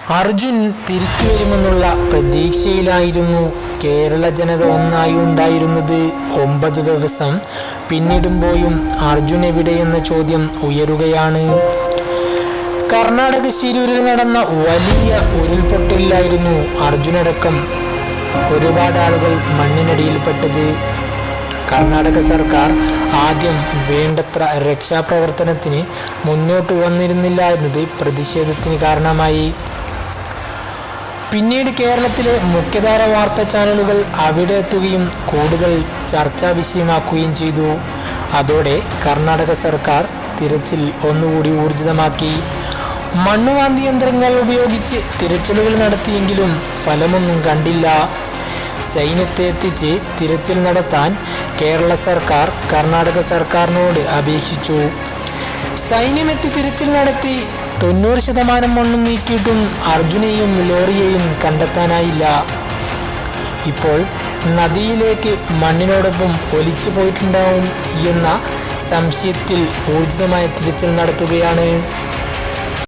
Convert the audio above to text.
അർജുൻ തിരിച്ചു വരുമെന്നുള്ള പ്രതീക്ഷയിലായിരുന്നു കേരള ജനത ഒന്നായി ഉണ്ടായിരുന്നത്. 9 ദിവസം പിന്നിടുമ്പോഴും അർജുൻ എവിടെയെന്ന ചോദ്യം ഉയരുകയാണ്. കർണാടക ശിരൂരിൽ നടന്ന വലിയ ഉരുൾപൊട്ടലിലായിരുന്നു അർജുനടക്കം ഒരുപാട് ആളുകൾ മണ്ണിനടിയിൽപ്പെട്ടത്. കർണാടക സർക്കാർ ആദ്യം വേണ്ടത്ര രക്ഷാപ്രവർത്തനത്തിന് മുന്നോട്ട് വന്നിരുന്നില്ല എന്നത് പ്രതിഷേധത്തിന് കാരണമായി. പിന്നീട് കേരളത്തിലെ മുഖ്യധാര വാർത്താ ചാനലുകൾ അവിടെ എത്തുകയും കൂടുതൽ ചർച്ചാ വിഷയമാക്കുകയും ചെയ്തു. അതോടെ കർണാടക സർക്കാർ തിരച്ചിൽ ഒന്നുകൂടി ഊർജിതമാക്കി. മണ്ണുവാന്തി യന്ത്രങ്ങൾ ഉപയോഗിച്ച് തിരച്ചിലുകൾ നടത്തിയെങ്കിലും ഫലമൊന്നും കണ്ടില്ല. സൈന്യത്തെ എത്തിച്ച് തിരച്ചിൽ നടത്താൻ കേരള സർക്കാർ കർണാടക സർക്കാരിനോട് അപേക്ഷിച്ചു. സൈന്യമെത്തി തിരച്ചിൽ നടത്തി 90% മണ്ണും നീക്കിയിട്ടും അർജുനെയും ലോറിയെയും കണ്ടെത്താനായില്ല. ഇപ്പോൾ നദിയിലേക്ക് മണ്ണിനോടൊപ്പം ഒലിച്ചു പോയിട്ടുണ്ടാവും എന്ന സംശയത്തിൽ ഊർജിതമായ തിരച്ചിൽ നടത്തുകയാണ്.